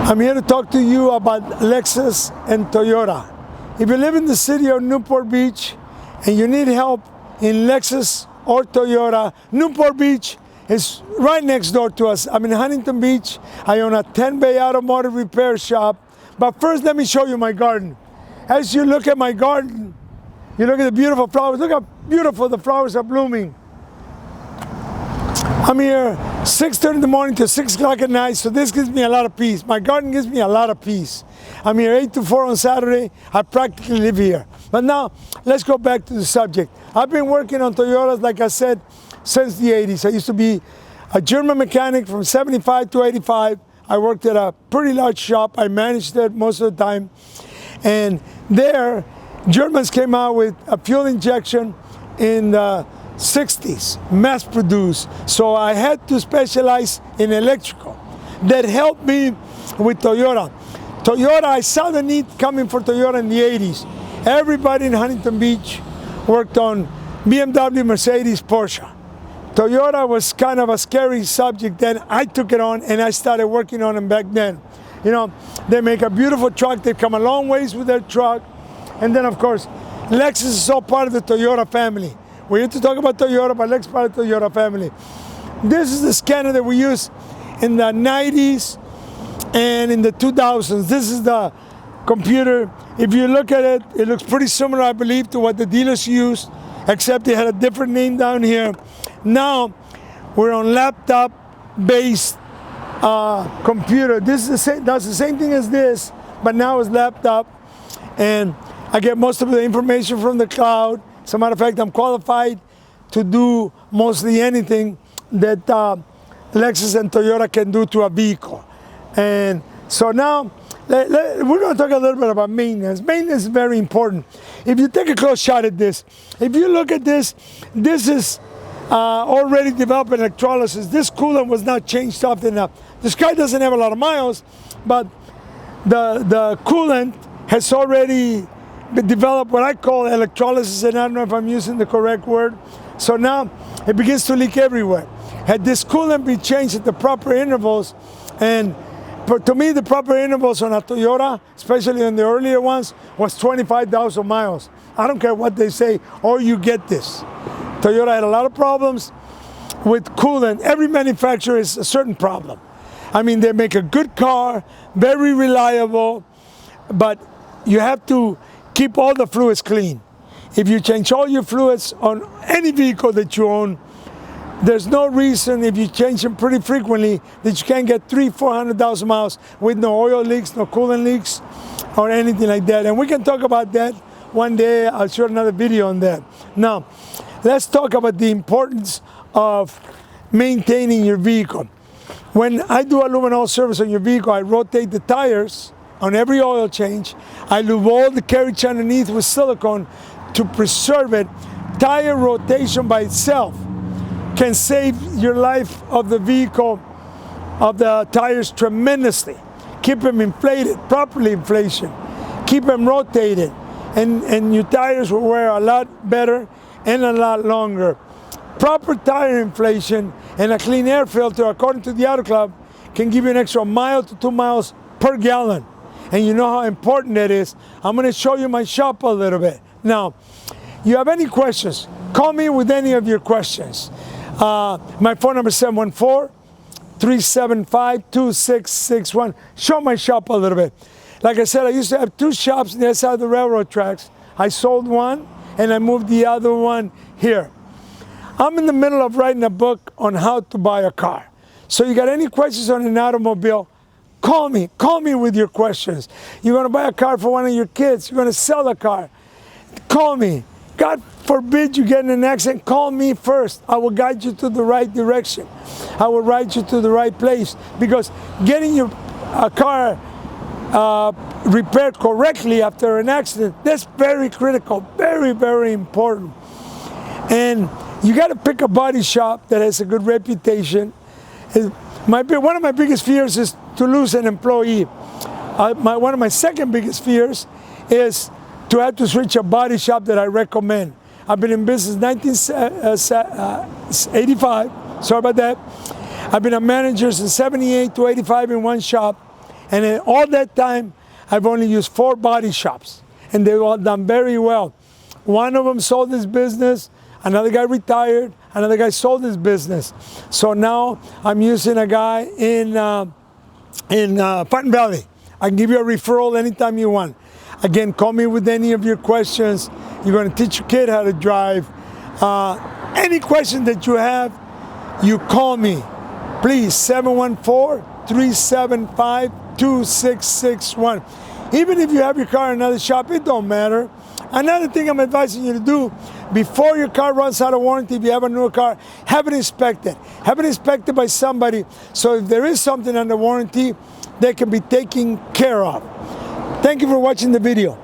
I'm here to talk to you about Lexus and Toyota. If you live in the city of Newport Beach and you need help in Lexus or Toyota, Newport Beach is right next door to us. I'm in Huntington Beach. I own a 10-bay automotive repair shop. But first, let me show you my garden. As you look at my garden, you look at the beautiful flowers. Look how beautiful the flowers are blooming. I'm here 6:30 in the morning to 6 o'clock at night, so this gives me a lot of peace. My garden gives me a lot of peace. I'm here 8 to 4 on Saturday. I practically live here. But now, let's go back to the subject. I've been working on Toyotas, like I said, since the 80s. I used to be a German mechanic from 75 to 85. I worked at a pretty large shop. I managed it most of the time. And there, Germans came out with a fuel injection in the 60s, mass produced. So I had to specialize in electrical. That helped me with Toyota. Toyota, I saw the need coming for Toyota in the 80s. Everybody in Huntington Beach worked on BMW, Mercedes, Porsche. Toyota was kind of a scary subject then. I took it on and I started working on them back then. You know, they make a beautiful truck. They've come a long ways with their truck. And then, of course, Lexus is all part of the Toyota family. We're here to talk about Toyota, but Lexus is part of the Toyota family. This is the scanner that we used in the 90s and in the 2000s. This is the computer. If you look at it, it looks pretty similar, I believe, to what the dealers used, except they had a different name down here. Now, we're on laptop-based computer. This is the same, that's the same thing as this, but now it's laptop. And I get most of the information from the cloud. As a matter of fact, I'm qualified to do mostly anything that Lexus and Toyota can do to a vehicle. And so now, we're going to talk a little bit about maintenance. Maintenance is very important. If you take a close shot at this, if you look at this, this is already developed electrolysis. This coolant was not changed often enough. This car doesn't have a lot of miles, but the coolant has already developed what I call electrolysis, and I don't know if I'm using the correct word. So now it begins to leak everywhere. Had this coolant been changed at the proper intervals, and to me the proper intervals on a Toyota, especially on the earlier ones, was 25,000 miles. I don't care what they say, or you get this. Toyota had a lot of problems with coolant. Every manufacturer has a certain problem. I mean, they make a good car, very reliable, but you have to keep all the fluids clean. If you change all your fluids on any vehicle that you own, there's no reason, if you change them pretty frequently, that you can't get 300,000-400,000 miles with no oil leaks, no coolant leaks, or anything like that. And we can talk about that one day. I'll show another video on that. Now, let's talk about the importance of maintaining your vehicle. When I do a lumen oil service on your vehicle, I rotate the tires on every oil change. I lube all the carriage underneath with silicone to preserve it. Tire rotation by itself can save your life of the vehicle, of the tires, tremendously. Keep them inflated, properly inflation. Keep them rotated, and your tires will wear a lot better and a lot longer. Proper tire inflation and a clean air filter, according to the Auto Club, can give you an extra mile to 2 miles per gallon. And you know how important that is. I'm going to show you my shop a little bit. Now, you have any questions, call me with any of your questions. My phone number is 714-375-2661. Show my shop a little bit. Like I said, I used to have 2 shops on the other side of the railroad tracks. I sold one and I moved the other one here. I'm in the middle of writing a book on how to buy a car. So you got any questions on an automobile, call me with your questions. You're going to buy a car for one of your kids, you're going to sell a car, call me. God forbid you get in an accident, call me first. I will guide you to the right direction. I will ride you to the right place, because getting your car repaired correctly after an accident, that's very critical, very, very important. And you got to pick a body shop that has a good reputation. One of my biggest fears is to lose an employee. One of my second biggest fears is to have to switch a body shop that I recommend. I've been in business 1985, sorry about that. I've been a manager since 78 to 85 in one shop. And in all that time, I've only used 4 body shops, and they've all done very well. One of them sold his business, another guy retired, another guy sold his business. So now I'm using a guy in Putnam Valley. I can give you a referral anytime you want. Again, call me with any of your questions. You're going to teach your kid how to drive. Any question that you have, you call me. Please, 714-375-2661. Even if you have your car in another shop, it don't matter. Another thing I'm advising you to do, before your car runs out of warranty, if you have a newer car, have it inspected. Have it inspected by somebody, so if there is something under warranty, they can be taken care of. Thank you for watching the video.